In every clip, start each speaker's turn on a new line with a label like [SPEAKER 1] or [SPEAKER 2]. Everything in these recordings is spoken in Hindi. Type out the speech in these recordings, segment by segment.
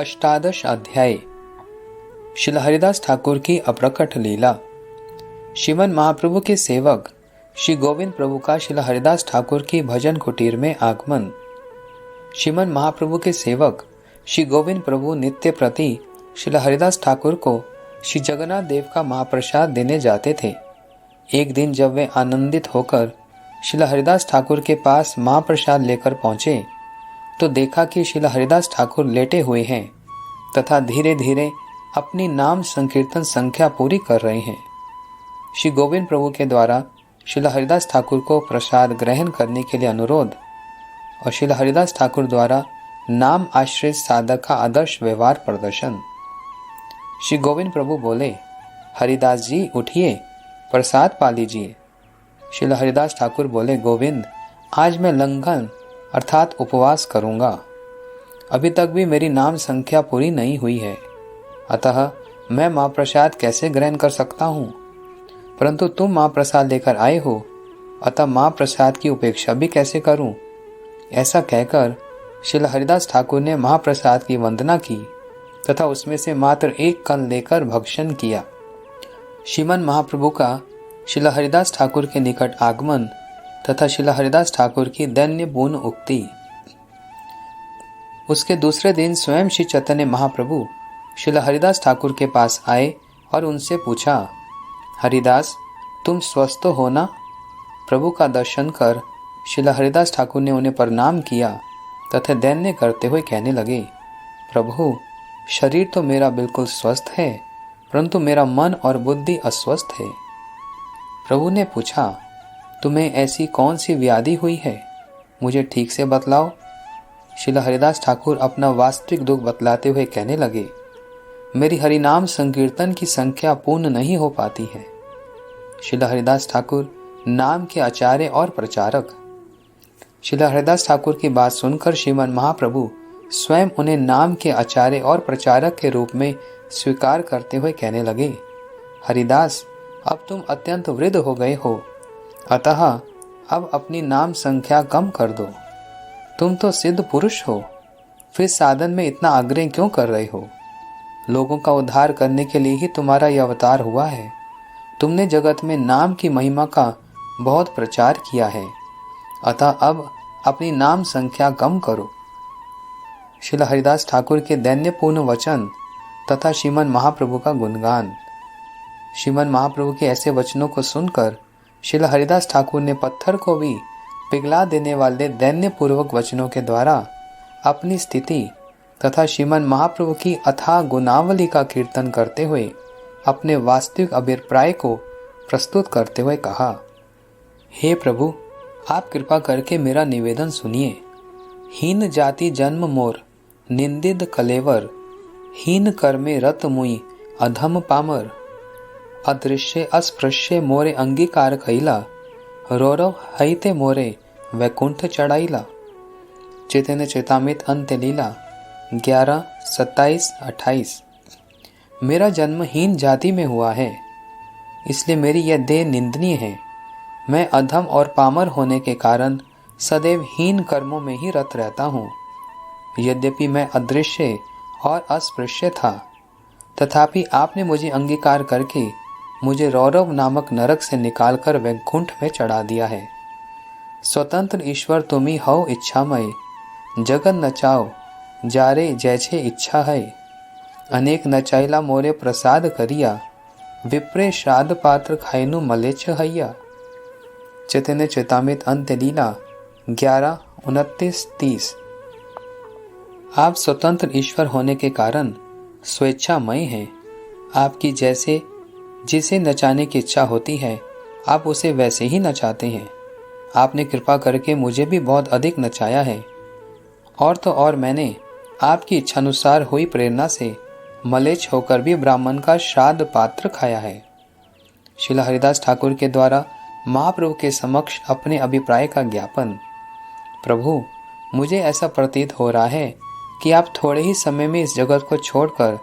[SPEAKER 1] अष्टादश अध्याय श्री हरिदास ठाकुर की अप्रकट लीला। श्रीमन महाप्रभु के सेवक श्री गोविंद प्रभु का श्री हरिदास ठाकुर की भजन कुटीर में आगमन। श्रीमन महाप्रभु के सेवक श्री गोविंद प्रभु नित्य प्रति श्री हरिदास ठाकुर को श्री जगन्नाथ देव का महाप्रसाद देने जाते थे। एक दिन जब वे आनंदित होकर श्री हरिदास ठाकुर के पास महाप्रसाद लेकर पहुंचे तो देखा कि श्री हरिदास ठाकुर लेटे हुए हैं तथा धीरे धीरे अपनी नाम संकीर्तन संख्या पूरी कर रहे हैं। श्री गोविंद प्रभु के द्वारा श्री हरिदास ठाकुर को प्रसाद ग्रहण करने के लिए अनुरोध और श्री हरिदास ठाकुर द्वारा नाम आश्रित साधक का आदर्श व्यवहार प्रदर्शन। श्री गोविंद प्रभु बोले, हरिदास जी उठिए, प्रसाद पा लीजिए। श्री हरिदास ठाकुर बोले, गोविंद आज मैं लंघन अर्थात उपवास करूंगा। अभी तक भी मेरी नाम संख्या पूरी नहीं हुई है, अतः मैं महाप्रसाद कैसे ग्रहण कर सकता हूँ। परंतु तुम महाप्रसाद लेकर आए हो, अतः महाप्रसाद की उपेक्षा भी कैसे करूं। ऐसा कहकर श्री हरिदास ठाकुर ने महाप्रसाद की वंदना की तथा उसमें से मात्र एक कण लेकर भक्षण किया। श्रीमन महाप्रभु का श्री हरिदास ठाकुर के निकट आगमन तथा श्री हरिदास ठाकुर की दैन्यपूर्ण उक्ति। उसके दूसरे दिन स्वयं श्री चैतन्य महाप्रभु श्री हरिदास ठाकुर के पास आए और उनसे पूछा, हरिदास तुम स्वस्थ हो ना। प्रभु का दर्शन कर श्री हरिदास ठाकुर ने उन्हें प्रणाम किया तथा दैन्य करते हुए कहने लगे, प्रभु शरीर तो मेरा बिल्कुल स्वस्थ है, परंतु मेरा मन और बुद्धि अस्वस्थ है। प्रभु ने पूछा, तुम्हें ऐसी कौन सी व्याधि हुई है, मुझे ठीक से बतलाओ। श्री हरिदास ठाकुर अपना वास्तविक दुख बतलाते हुए कहने लगे, मेरी हरिनाम संकीर्तन की संख्या पूर्ण नहीं हो पाती है। श्री हरिदास ठाकुर नाम के आचार्य और प्रचारक। श्री हरिदास ठाकुर की बात सुनकर श्रीमन महाप्रभु स्वयं उन्हें नाम के आचार्य और प्रचारक के रूप में स्वीकार करते हुए कहने लगे, हरिदास अब तुम अत्यंत वृद्ध हो गए हो, अतः अब अपनी नाम संख्या कम कर दो। तुम तो सिद्ध पुरुष हो, फिर साधन में इतना आग्रह क्यों कर रहे हो। लोगों का उद्धार करने के लिए ही तुम्हारा यह अवतार हुआ है। तुमने जगत में नाम की महिमा का बहुत प्रचार किया है, अतः अब अपनी नाम संख्या कम करो। श्री हरिदास ठाकुर के दैन्यपूर्ण वचन तथा श्रीमन महाप्रभु का गुणगान। श्रीमन महाप्रभु के ऐसे वचनों को सुनकर श्री हरिदास ठाकुर ने पत्थर को भी पिघला देने वाले दैन्यपूर्वक वचनों के द्वारा अपनी स्थिति तथा श्रीमन महाप्रभु की अथाह गुणावली का कीर्तन करते हुए अपने वास्तविक अभिप्राय को प्रस्तुत करते हुए कहा, हे प्रभु आप कृपा करके मेरा निवेदन सुनिए। हीन जाति जन्म मोर निंदित कलेवर, हीन कर्मे रत मुई अधम पामर, अदृश्य अस्पृश्य मोरे अंगीकार कैला, रौरव हईते मोरे वैकुंठ चढ़ाईला। चैतन्य चेतामित अंत्य लीला 11, 27, 28। मेरा जन्म हीन जाति में हुआ है, इसलिए मेरी यह देह निंदनीय है। मैं अधम और पामर होने के कारण सदैव हीन कर्मों में ही रत रहता हूँ। यद्यपि मैं अदृश्य और अस्पृश्य था, तथापि आपने मुझे अंगीकार करके मुझे रौरव नामक नरक से निकालकर वैकुंठ में चढ़ा दिया है। स्वतंत्र ईश्वर तुम्ही हो इच्छामय, जगत नचाओ जारे जैसे इच्छा है। अनेक नचाइला मोरे प्रसाद करिया, विप्रे श्राद्ध पात्र खाइनु मलेच्छ हैया। चैतन्य चेतामित अंत्य लीला 11, 29, 30। आप स्वतंत्र ईश्वर होने के कारण स्वेच्छामय हैं। आपकी जैसे जिसे नचाने की इच्छा होती है आप उसे वैसे ही नचाते हैं। आपने कृपा करके मुझे भी बहुत अधिक नचाया है, और तो और मैंने आपकी इच्छानुसार हुई प्रेरणा से मलेच्छ होकर भी ब्राह्मण का श्राद्ध पात्र खाया है। श्री हरिदास ठाकुर के द्वारा महाप्रभु के समक्ष अपने अभिप्राय का ज्ञापन। प्रभु मुझे ऐसा प्रतीत हो रहा है कि आप थोड़े ही समय में इस जगत को छोड़कर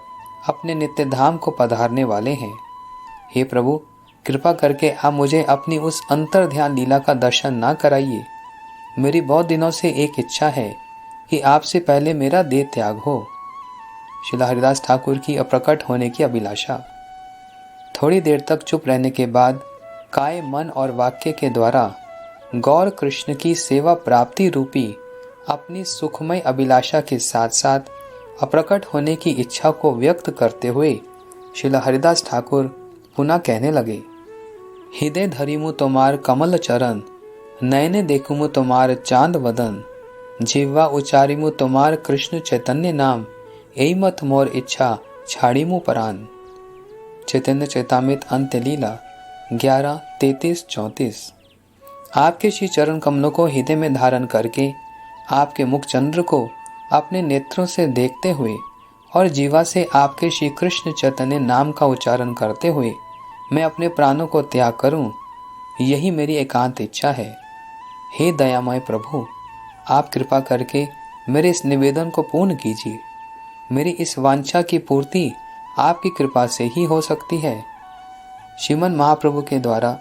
[SPEAKER 1] अपने नित्य धाम को पधारने वाले हैं। हे प्रभु कृपा करके आप मुझे अपनी उस अंतर ध्यान लीला का दर्शन ना कराइए। मेरी बहुत दिनों से एक इच्छा है कि आपसे पहले मेरा देह त्याग हो। श्रील हरिदास ठाकुर की अप्रकट होने की अभिलाषा। थोड़ी देर तक चुप रहने के बाद काय, मन और वाक्य के द्वारा गौर कृष्ण की सेवा प्राप्ति रूपी अपनी सुखमय अभिलाषा के साथ साथ अप्रकट होने की इच्छा को व्यक्त करते हुए श्रील हरिदास ठाकुर पुनः कहने लगे, हृदय धरिमु तुम्हार कमल चरण, नयने देखुमु तुम्हार चांद वदन, जिह्वा उचारिमु तुम्हार कृष्ण चैतन्य नाम, एई मत मोर इच्छा छाड़ीमु परान। चैतन्य चैतामृत अंत्य लीला 11:33-34। आपके श्री चरण कमलों को हृदय में धारण करके आपके मुख चंद्र को अपने नेत्रों से देखते हुए और जीवा से आपके श्री कृष्ण चैतन्य नाम का उच्चारण करते हुए मैं अपने प्राणों को त्याग करूं, यही मेरी एकांत इच्छा है। हे दयामय प्रभु, आप कृपा करके मेरे इस निवेदन को पूर्ण कीजिए। मेरी इस वांछा की पूर्ति आपकी कृपा से ही हो सकती है। श्रीमन महाप्रभु के द्वारा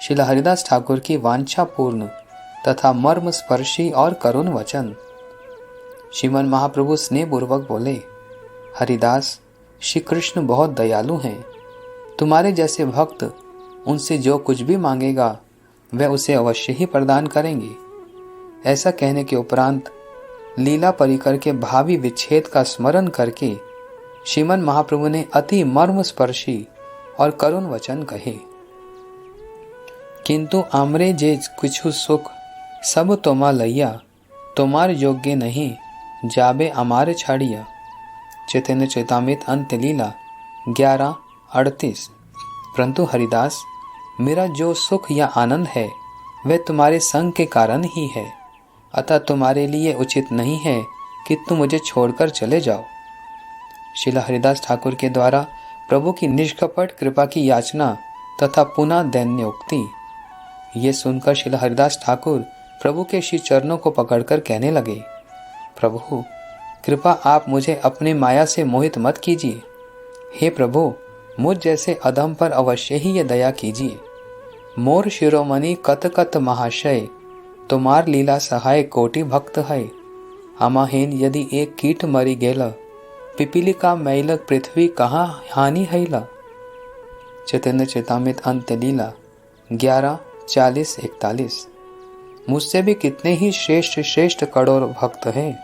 [SPEAKER 1] श्रील हरिदास ठाकुर की वांछा पूर्ण तथा मर्म स्पर्शी और करुण वचन। श्रीमन महाप्रभु स्नेहपूर्वक बोले, हरिदास, श्री कृष्ण बहुत दयालु हैं। तुम्हारे जैसे भक्त उनसे जो कुछ भी मांगेगा वह उसे अवश्य ही प्रदान करेंगे। ऐसा कहने के उपरांत लीला परिकर के भावी विच्छेद का स्मरण करके श्रीमन महाप्रभु ने अति मर्म स्पर्शी और करुण वचन कहे, किंतु आमरे जे कुछु सुख सब तोमा लैया, तोमार योग्य नहीं जाबे अमार छाड़िया। चैतन्य चैतामृत अंत्य लीला 11:38। परंतु हरिदास, मेरा जो सुख या आनंद है वह तुम्हारे संग के कारण ही है, अतः तुम्हारे लिए उचित नहीं है कि तुम मुझे छोड़कर चले जाओ। श्रील हरिदास ठाकुर के द्वारा प्रभु की निष्कपट कृपा की याचना तथा पुनः दैन्य उक्ति। ये सुनकर श्रील हरिदास ठाकुर प्रभु के श्री चरणों को पकड़कर कहने लगे, प्रभु कृपा आप मुझे अपने माया से मोहित मत कीजिए। हे प्रभु, मुझ जैसे अधम पर अवश्य ही ये दया कीजिए। मोर शिरोमणि कत कत महाशय, तुम्हार लीला सहाय कोटि भक्त है। अमाहीन यदि एक कीट मरी गेला, पिपीलिका मैल पृथ्वी कहाँ हानि हैला। चैतन्य चैतामृत अंत्य लीला 11:40-41। मुझसे भी कितने ही श्रेष्ठ श्रेष्ठ करोड़ भक्त हैं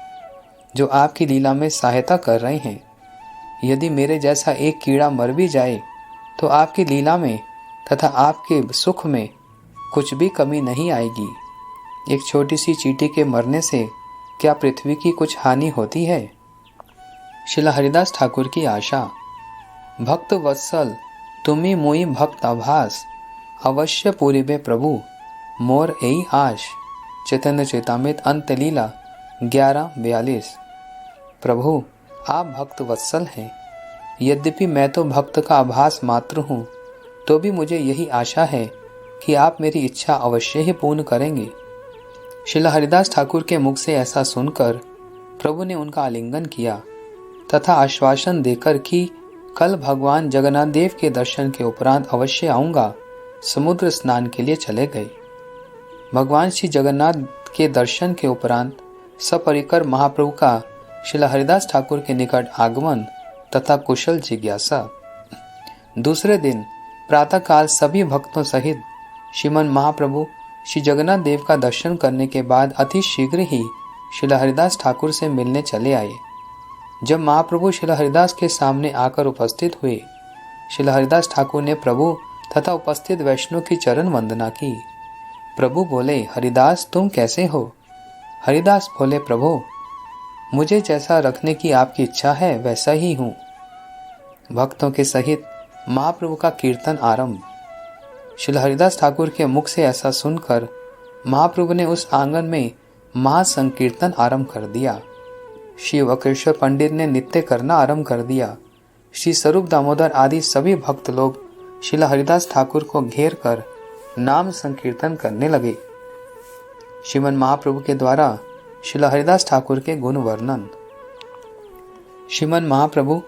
[SPEAKER 1] जो आपकी लीला में सहायता कर रहे हैं। यदि मेरे जैसा एक कीड़ा मर भी जाए तो आपकी लीला में तथा आपके सुख में कुछ भी कमी नहीं आएगी। एक छोटी सी चींटी के मरने से क्या पृथ्वी की कुछ हानि होती है। श्रील हरिदास ठाकुर की आशा। भक्त वत्सल तुम्ही मोई भक्त आभास, अवश्य पूरिबे प्रभु मोर एई आश। चैतन्य चैतामृत अंत्य लीला 11:42। प्रभु आप भक्त वत्सल हैं। यद्यपि मैं तो भक्त का आभास मात्र हूँ, तो भी मुझे यही आशा है कि आप मेरी इच्छा अवश्य ही पूर्ण करेंगे। श्रील हरिदास ठाकुर के मुख से ऐसा सुनकर प्रभु ने उनका आलिंगन किया तथा आश्वासन देकर कि कल भगवान जगन्नाथ देव के दर्शन के उपरांत अवश्य आऊँगा, समुद्र स्नान के लिए चले गए। भगवान श्री जगन्नाथ के दर्शन के उपरांत सपरिकर महाप्रभु का श्रील हरिदास ठाकुर के निकट आगमन तथा कुशल जिज्ञासा। दूसरे दिन प्रातःकाल सभी भक्तों सहित श्रीमन महाप्रभु श्री जगन्नाथ देव का दर्शन करने के बाद अति शीघ्र ही श्रील हरिदास ठाकुर से मिलने चले आए। जब महाप्रभु श्रील हरिदास के सामने आकर उपस्थित हुए, श्रील हरिदास ठाकुर ने प्रभु तथा उपस्थित वैष्णव की चरण वंदना की। प्रभु बोले, हरिदास तुम कैसे हो। हरिदास बोले, प्रभु मुझे जैसा रखने की आपकी इच्छा है वैसा ही हूँ। भक्तों के सहित महाप्रभु का कीर्तन आरंभ। श्रील हरिदास ठाकुर के मुख से ऐसा सुनकर महाप्रभु ने उस आंगन में महासंकीर्तन आरंभ कर दिया। श्री वक्रेश्वर पंडित ने नृत्य करना आरंभ कर दिया। श्री स्वरूप दामोदर आदि सभी भक्त लोग श्रील हरिदास ठाकुर को घेर कर नाम संकीर्तन करने लगे। श्रीमन महाप्रभु के द्वारा श्रील हरिदास ठाकुर के गुण वर्णन। श्रीमन महाप्रभु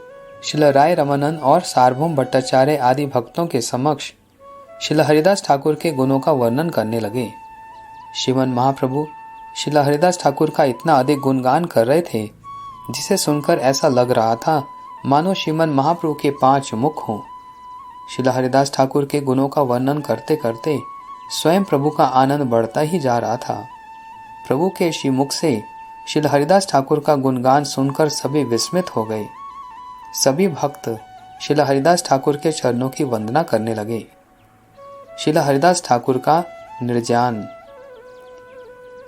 [SPEAKER 1] श्रील राय रमानंद और सार्वभौम भट्टाचार्य आदि भक्तों के समक्ष श्रील हरिदास ठाकुर के गुणों का वर्णन करने लगे। श्रीमन महाप्रभु श्रील हरिदास ठाकुर का इतना अधिक गुणगान कर रहे थे जिसे सुनकर ऐसा लग रहा था मानो श्रीमन महाप्रभु के 5 मुख हों। श्रील हरिदास ठाकुर के गुणों का वर्णन करते करते स्वयं प्रभु का आनंद बढ़ता ही जा रहा था। प्रभु के श्रीमुख से श्रील हरिदास ठाकुर का गुणगान सुनकर सभी विस्मित हो गए। सभी भक्त श्रील हरिदास ठाकुर के चरणों की वंदना करने लगे। श्रील हरिदास ठाकुर का निर्जान।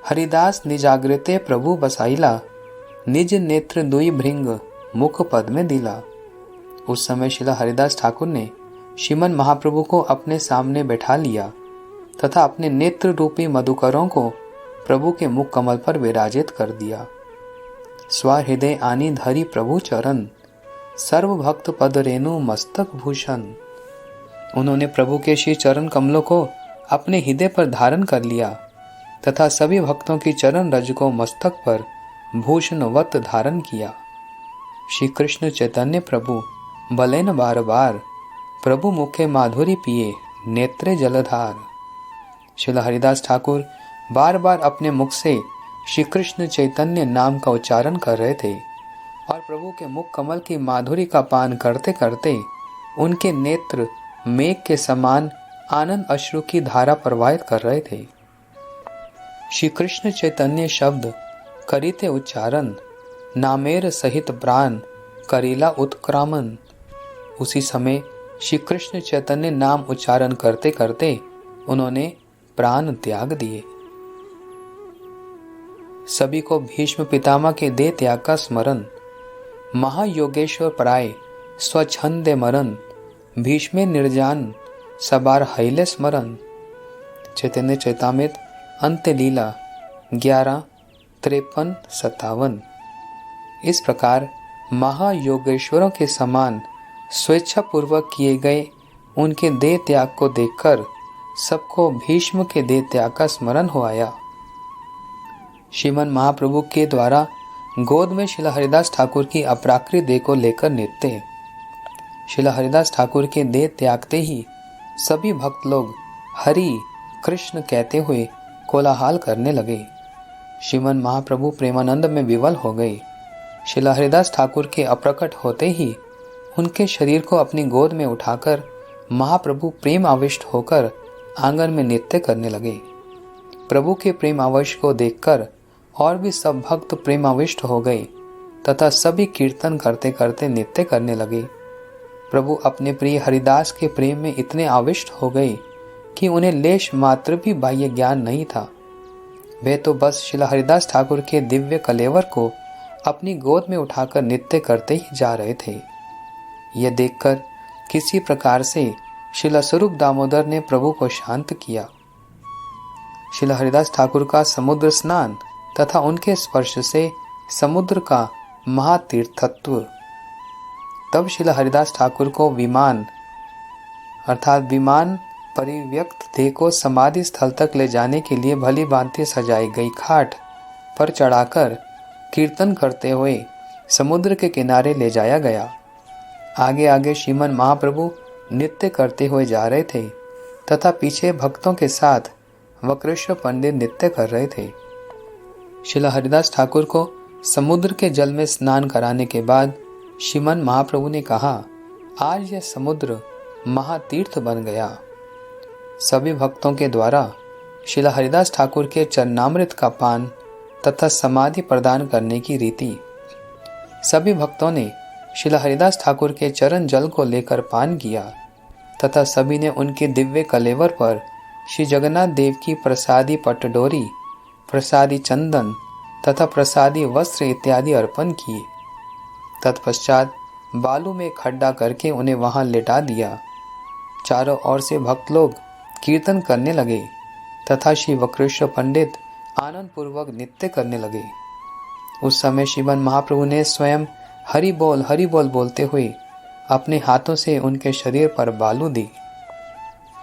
[SPEAKER 1] हरिदास निजाग्रते प्रभु बसाइला, निज नेत्र दुई भृंग मुख पद में दिला। उस समय श्रील हरिदास ठाकुर ने श्रीमन महाप्रभु को अपने सामने बैठा लिया तथा अपने नेत्र रूपी मधुकरों को प्रभु के मुख कमल पर विराजित कर दिया। स्वहृदय आनी धरी प्रभु चरण, सर्व भक्त पद रेणु मस्तक भूषण। उन्होंने प्रभु के श्री चरण कमलों को अपने हृदय पर धारण कर लिया तथा सभी भक्तों की चरण रज को मस्तक पर भूषणवत धारण किया। श्री कृष्ण चैतन्य प्रभु बलेन बार बार, प्रभु मुखे माधुरी पिए नेत्रे जलधार। श्रील हरिदास ठाकुर बार बार अपने मुख से श्री कृष्ण चैतन्य नाम का उच्चारण कर रहे थे और प्रभु के मुख कमल की माधुरी का पान करते करते उनके नेत्र मेघ के समान आनंद अश्रु की धारा प्रवाहित कर रहे थे। श्री कृष्ण चैतन्य शब्द करीते उच्चारण, नामेर सहित प्राण करीला उत्क्रामन। उसी समय श्री कृष्ण चैतन्य नाम उच्चारण करते करते उन्होंने प्राण त्याग दिए। सभी को भीष्म पितामह के देह त्याग का स्मरण। महायोगेश्वर प्राय स्वच्छंदे मरण, भीष्मे निर्जान सबार हैले स्मरण। चैतन्य चैतामृत अंत्य लीला 11:53-57। इस प्रकार महायोगेश्वरों के समान स्वेच्छा पूर्वक किए गए उनके देह त्याग को देखकर सबको भीष्म के देह त्याग का स्मरण हो आया। श्रीमन महाप्रभु के द्वारा गोद में श्रील हरिदास ठाकुर की अपराकृत देह को लेकर नृत्य। श्रील हरिदास ठाकुर के देह त्यागते ही सभी भक्त लोग हरि कृष्ण कहते हुए कोलाहल करने लगे। श्रीमन महाप्रभु प्रेमानंद में विवल हो गए। श्रील हरिदास ठाकुर के अप्रकट होते ही उनके शरीर को अपनी गोद में उठाकर महाप्रभु प्रेम आविष्ट होकर आंगन में नृत्य करने लगे। प्रभु के प्रेम आवेश को देखकर और भी सब भक्त प्रेमाविष्ट हो गए तथा सभी कीर्तन करते करते नृत्य करने लगे। प्रभु अपने प्रिय हरिदास के प्रेम में इतने आविष्ट हो गए कि उन्हें लेश मात्र भी बाह्य ज्ञान नहीं था। वे तो बस श्रील हरिदास ठाकुर के दिव्य कलेवर को अपनी गोद में उठाकर नृत्य करते ही जा रहे थे। यह देखकर किसी प्रकार से श्रील स्वरूप दामोदर ने प्रभु को शांत किया। श्रील हरिदास ठाकुर का समुद्र स्नान तथा उनके स्पर्श से समुद्र का महातीर्थत्व। तब श्रील हरिदास ठाकुर को विमान अर्थात विमान परिव्यक्त देह को समाधि स्थल तक ले जाने के लिए भली भांति सजाई गई खाट पर चढ़ाकर कीर्तन करते हुए समुद्र के किनारे ले जाया गया। आगे आगे श्रीमन महाप्रभु नृत्य करते हुए जा रहे थे तथा पीछे भक्तों के साथ वक्रेश्वर पंडित नृत्य कर रहे थे। श्रील हरिदास ठाकुर को समुद्र के जल में स्नान कराने के बाद श्रीमन महाप्रभु ने कहा, आज यह समुद्र महातीर्थ बन गया। सभी भक्तों के द्वारा श्रील हरिदास ठाकुर के चरणामृत का पान तथा समाधि प्रदान करने की रीति। सभी भक्तों ने श्रील हरिदास ठाकुर के चरण जल को लेकर पान किया तथा सभी ने उनके दिव्य कलेवर पर श्री जगन्नाथ देव की प्रसादी पटडोरी, प्रसादी चंदन तथा प्रसादी वस्त्र इत्यादि अर्पण किए। तत्पश्चात बालू में खड्डा करके उन्हें वहां लेटा दिया। चारों ओर से भक्त लोग कीर्तन करने लगे तथा श्री वक्रेश्वर पंडित आनंद पूर्वक नृत्य करने लगे। उस समय श्रीमन महाप्रभु ने स्वयं हरि बोल बोलते हुए अपने हाथों से उनके शरीर पर बालू दी।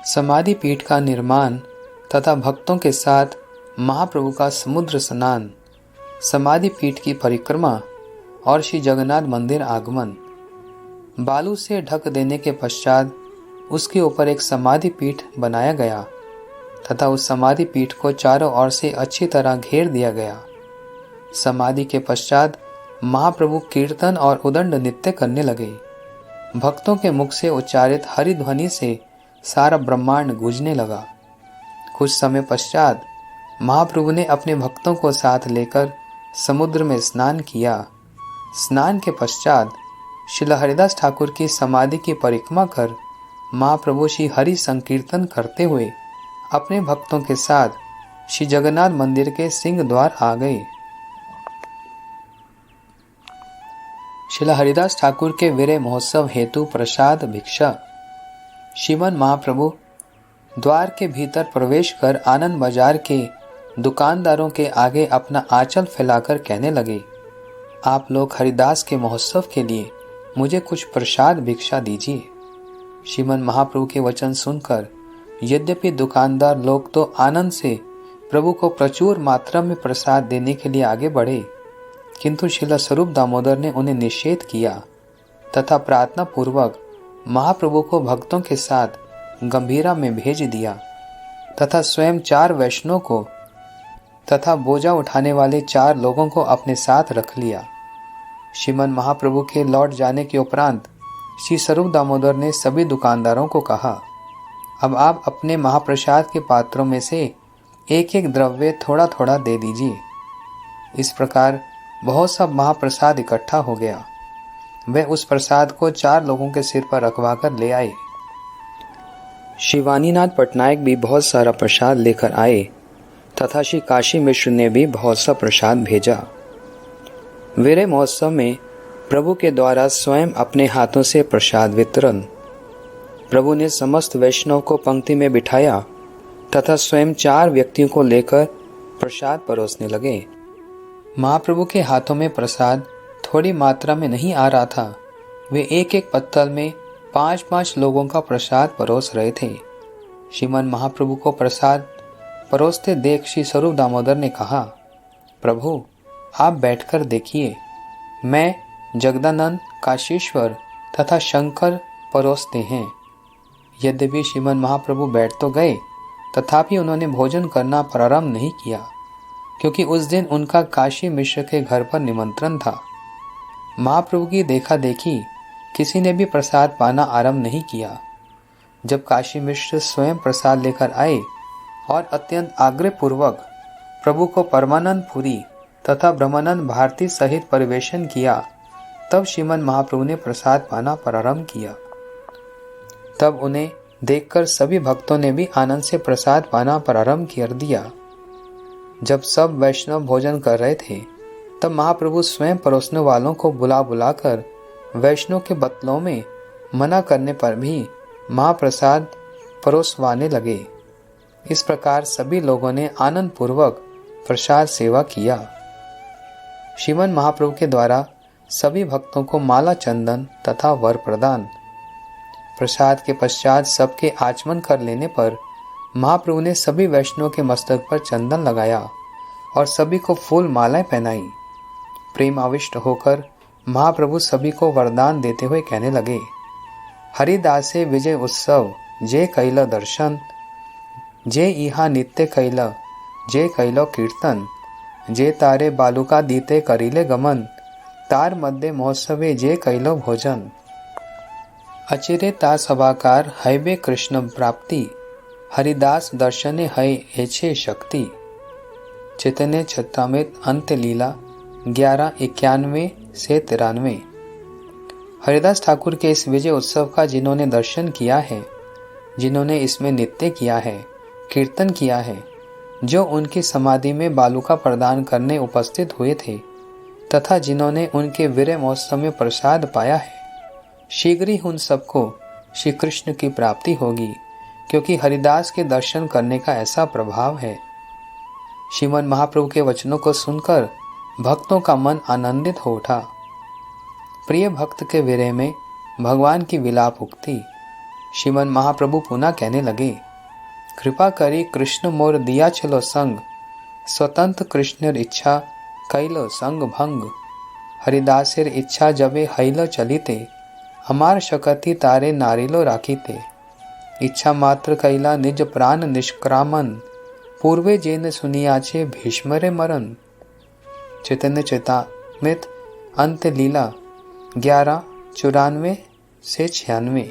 [SPEAKER 1] समाधि पीठ का निर्माण तथा भक्तों के साथ महाप्रभु का समुद्र स्नान, समाधि पीठ की परिक्रमा और श्री जगन्नाथ मंदिर आगमन। बालू से ढक देने के पश्चात उसके ऊपर एक समाधि पीठ बनाया गया तथा उस समाधि पीठ को चारों ओर से अच्छी तरह घेर दिया गया। समाधि के पश्चात महाप्रभु कीर्तन और उदंड नृत्य करने लगे। भक्तों के मुख से उच्चारित हरि ध्वनि से सारा ब्रह्मांड गूंजने लगा। कुछ समय पश्चात महाप्रभु ने अपने भक्तों को साथ लेकर समुद्र में स्नान किया। स्नान के पश्चात श्रील हरिदास ठाकुर की समाधि की परिक्रमा कर महाप्रभु श्री हरि संकीर्तन करते हुए अपने भक्तों के साथ श्री जगन्नाथ मंदिर के सिंह द्वार आ गए। श्रील हरिदास ठाकुर के विरह महोत्सव हेतु प्रसाद भिक्षा। श्रीमन महाप्रभु द्वार के भीतर प्रवेश कर आनंद बाजार के दुकानदारों के आगे अपना आंचल फैलाकर कहने लगे, आप लोग हरिदास के महोत्सव के लिए मुझे कुछ प्रसाद भिक्षा दीजिए। श्रीमन महाप्रभु के वचन सुनकर यद्यपि दुकानदार लोग तो आनंद से प्रभु को प्रचुर मात्रा में प्रसाद देने के लिए आगे बढ़े, किंतु श्रील स्वरूप दामोदर ने उन्हें निषेध किया तथा प्रार्थना पूर्वक महाप्रभु को भक्तों के साथ गंभीरा में भेज दिया तथा स्वयं 4 वैष्णव को तथा बोझा उठाने वाले 4 लोगों को अपने साथ रख लिया। श्रीमन महाप्रभु के लौट जाने के उपरांत श्री स्वरूप दामोदर ने सभी दुकानदारों को कहा, अब आप अपने महाप्रसाद के पात्रों में से एक एक द्रव्य थोड़ा थोड़ा दे दीजिए। इस प्रकार बहुत सा महाप्रसाद इकट्ठा हो गया। वे उस प्रसाद को 4 लोगों के सिर पर रखवा कर ले आए। शिवानीनाथ पटनायक भी बहुत सारा प्रसाद लेकर आए तथा श्री काशी मिश्र ने भी बहुत सा प्रसाद भेजा। विरह महोत्सव में प्रभु के द्वारा स्वयं अपने हाथों से प्रसाद वितरण। प्रभु ने समस्त वैष्णव को पंक्ति में बिठाया तथा स्वयं 4 व्यक्तियों को लेकर प्रसाद परोसने लगे। महाप्रभु के हाथों में प्रसाद थोड़ी मात्रा में नहीं आ रहा था। वे एक एक पत्तल में 5-5 लोगों का प्रसाद परोस रहे थे। श्रीमन महाप्रभु को प्रसाद परोसते देख श्री स्वरूप दामोदर ने कहा, प्रभु आप बैठकर देखिए, मैं जगदानंद, काशीश्वर तथा शंकर परोसते हैं। यद्यपि श्रीमन महाप्रभु बैठ तो गए, तथापि उन्होंने भोजन करना प्रारंभ नहीं किया, क्योंकि उस दिन उनका काशी मिश्र के घर पर निमंत्रण था। महाप्रभु की देखा देखी किसी ने भी प्रसाद पाना आरंभ नहीं किया। जब काशी मिश्र स्वयं प्रसाद लेकर आए और अत्यंत आग्रहपूर्वक प्रभु को परमानंद पुरी तथा ब्रह्मानंद भारती सहित परिवेशन किया, तब श्रीमन महाप्रभु ने प्रसाद पाना प्रारंभ किया। तब उन्हें देखकर सभी भक्तों ने भी आनंद से प्रसाद पाना प्रारंभ कर दिया। जब सब वैष्णव भोजन कर रहे थे, तब महाप्रभु स्वयं परोसने वालों को बुला बुलाकर वैष्णव के बतलों में मना करने पर भी महाप्रसाद परोसवाने लगे। इस प्रकार सभी लोगों ने आनंद पूर्वक प्रसाद सेवा किया। श्रीमन महाप्रभु के द्वारा सभी भक्तों को माला चंदन तथा वर प्रदान। प्रसाद के पश्चात सबके आचमन कर लेने पर महाप्रभु ने सभी वैष्णव के मस्तक पर चंदन लगाया और सभी को फूल मालाएं पहनाई। प्रेम आविष्ट होकर महाप्रभु सभी को वरदान देते हुए कहने लगे, हरिदासे विजय उत्सव जे कैल दर्शन, जे इहा नित्य कैल, जे कैलो कीर्तन, जे तारे बालुका दीते करिले गमन, तार मध्य महोत्सवे जे कैलो भोजन। अचिरे ता सभाकार हैबे कृष्ण प्राप्ति, हरिदास दर्शने है एछे शक्ति। चैतन्य चरितामृत अंत लीला 1191 से 93। हरिदास ठाकुर के इस विजय उत्सव का जिन्होंने दर्शन किया है, जिन्होंने इसमें नृत्य किया है, कीर्तन किया है, जो उनकी समाधि में बालुका प्रदान करने उपस्थित हुए थे तथा जिन्होंने उनके विरह महोत्सव में प्रसाद पाया है, शीघ्र ही उन सबको श्री कृष्ण की प्राप्ति होगी, क्योंकि हरिदास के दर्शन करने का ऐसा प्रभाव है। श्रीमन महाप्रभु के वचनों को सुनकर भक्तों का मन आनंदित हो उठा। प्रिय भक्त के विरह में भगवान की विलाप उक्ति। श्रीमन महाप्रभु पुनः कहने लगे, कृपा करी कृष्ण मोर दिया चलो संग, स्वतंत्र कृष्णर इच्छा कैलो संग भंग। हरिदासेर इच्छा जबे हैलो चलिते, हमार शकति तारे नारिलो राखीते। इच्छा मात्र कैला निज प्राण निष्क्रामन, पूर्वे जेन सुनियाचे भीष्मरे मरण। चैतन्य चरितामृत अंत लीला 11:94 से 96।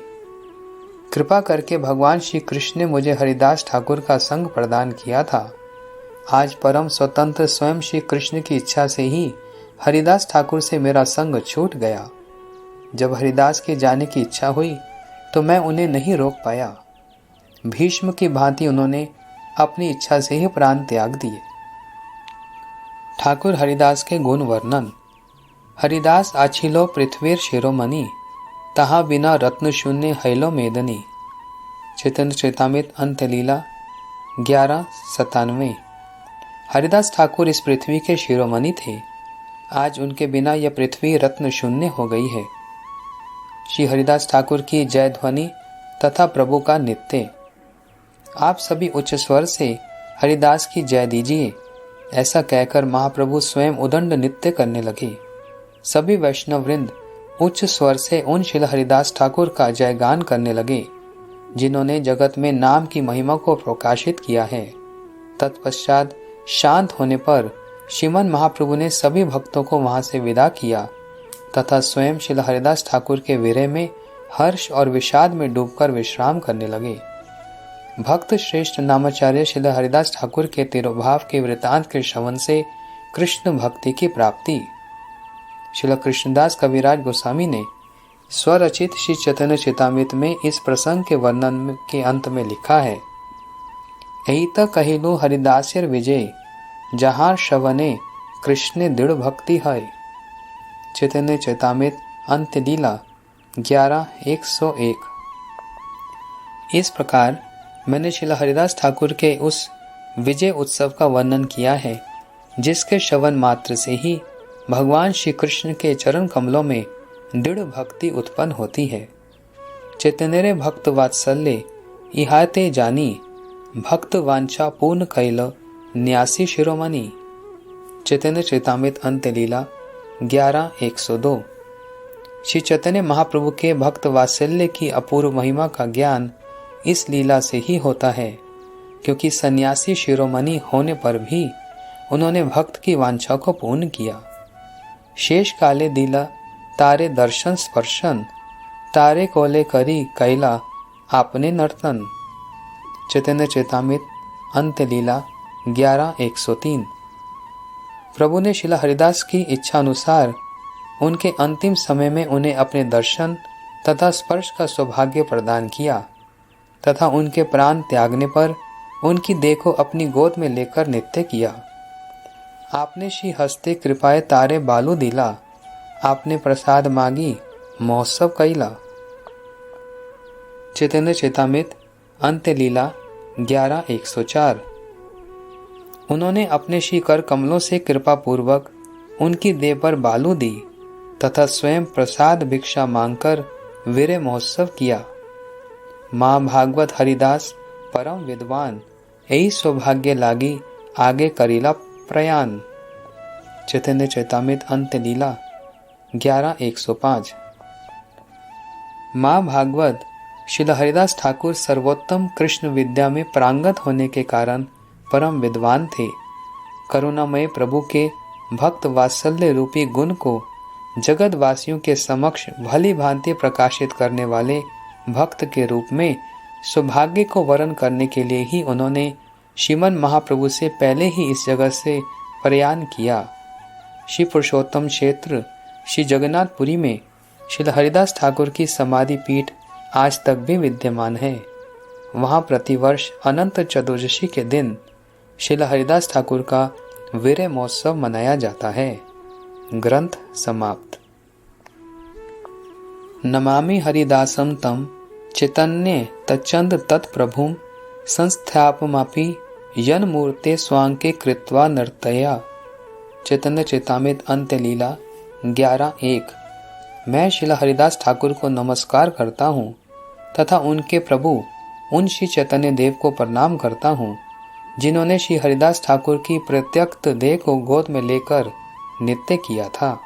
[SPEAKER 1] कृपा करके भगवान श्री कृष्ण ने मुझे हरिदास ठाकुर का संग प्रदान किया था। आज परम स्वतंत्र स्वयं श्री कृष्ण की इच्छा से ही हरिदास ठाकुर से मेरा संग छूट गया। जब हरिदास के जाने की इच्छा हुई तो मैं उन्हें नहीं रोक पाया। भीष्म की भांति उन्होंने अपनी इच्छा से ही प्राण त्याग दिए। ठाकुर हरिदास के गुण वर्णन। हरिदास आछिलो पृथ्वीर शिरोमणि, तहा बिना रत्न शून्य हैलो मेदनी। चैतन्य चैतामृत अंत लीला 11:97। हरिदास ठाकुर इस पृथ्वी के शिरोमणि थे। आज उनके बिना यह पृथ्वी रत्न शून्य हो गई है। श्री हरिदास ठाकुर की जय ध्वनि तथा प्रभु का नित्य। आप सभी उच्च स्वर से हरिदास की जय दीजिए। ऐसा कहकर महाप्रभु स्वयं उदंड नृत्य करने लगे। सभी वैष्णव वृंद उच्च स्वर से उन श्रील हरिदास ठाकुर का जयगान करने लगे जिन्होंने जगत में नाम की महिमा को प्रकाशित किया है। तत्पश्चात शांत होने पर श्रीमन महाप्रभु ने सभी भक्तों को वहां से विदा किया तथा स्वयं श्रील हरिदास ठाकुर के विरह में हर्ष और विषाद में डूबकर विश्राम करने लगे। भक्त श्रेष्ठ नामाचार्य श्रील हरिदास ठाकुर के तिरोभाव के वृतांत के श्रवण से कृष्ण भक्ति की प्राप्ति। श्रील कृष्णदास कविराज गोस्वामी ने स्वरचित श्री चैतन्य चैतामृत में इस प्रसंग के वर्णन के अंत में लिखा है, यही तो कहिलु हरिदासर विजय, जहाँ श्रवणे कृष्ण दृढ़ भक्ति है। चैतन्य चैतामृत अंत लीला 11:101। इस प्रकार मैंने श्रील हरिदास ठाकुर के उस विजय उत्सव का वर्णन किया है जिसके श्रवण मात्र से ही भगवान श्री कृष्ण के चरण कमलों में दृढ़ भक्ति उत्पन्न होती है। चैतन्य भक्त वात्सल्य इहाते जानी, भक्त वांछा पूर्ण कैल न्यासी शिरोमणि। चैतन्य चैतामृत अंत लीला 11:102। श्री चैतन्य महाप्रभु के भक्त वात्सल्य की अपूर्व महिमा का ज्ञान इस लीला से ही होता है, क्योंकि सन्यासी शिरोमणि होने पर भी उन्होंने भक्त की वांछा को पूर्ण किया। शेष काले दिला तारे दर्शन स्पर्शन, तारे कोले करी कैला आपने नर्तन। चैतन्य चैतामृत अंत लीला 11:103। प्रभु ने श्रील हरिदास की इच्छा अनुसार उनके अंतिम समय में उन्हें अपने दर्शन तथा स्पर्श का सौभाग्य प्रदान किया तथा उनके प्राण त्यागने पर उनकी देह को अपनी गोद में लेकर नृत्य किया। आपने श्री हस्ते कृपाए तारे बालू दिला, आपने प्रसाद मांगी महोत्सव कैला। चैतन्य चैतामृत अंत लीला 11:104। उन्होंने अपने श्री कर कमलों से कृपा पूर्वक उनकी देह पर बालू दी तथा स्वयं प्रसाद भिक्षा मांगकर वीर महोत्सव किया। माँ भागवत हरिदास परम विद्वान, यही सौभाग्य लागी आगे करीला प्रयाण। चैतन्य चैतामृत अंत लीला 11:105। माँ भागवत श्रील हरिदास ठाकुर सर्वोत्तम कृष्ण विद्या में प्रांगत होने के कारण परम विद्वान थे। करुणामय प्रभु के भक्त वात्सल्य रूपी गुण को जगत वासियों के समक्ष भली भांति प्रकाशित करने वाले भक्त के रूप में सौभाग्य को वर्ण करने के लिए ही उन्होंने श्रीमन महाप्रभु से पहले ही इस जगत से प्रयाण किया। श्री पुरुषोत्तम क्षेत्र श्री जगन्नाथपुरी में श्री हरिदास ठाकुर की समाधि पीठ आज तक भी विद्यमान है। वहाँ प्रतिवर्ष अनंत चतुर्दशी के दिन श्री हरिदास ठाकुर का वीर महोत्सव मनाया जाता है। ग्रंथ समाप्त। नमामि हरिदासं तं चैतन्ये तच्चंद तत्प्रभुं संस्थापमापि यन्मूर्ते स्वांके कृत्वा नर्तया। चैतन्य चैतामृत अंत लीला 11:1। मैं श्री हरिदास ठाकुर को नमस्कार करता हूँ तथा उनके प्रभु उन श्री चैतन्य देव को प्रणाम करता हूँ जिन्होंने श्री हरिदास ठाकुर की प्रत्यक्त देह को गोद में लेकर नृत्य किया था।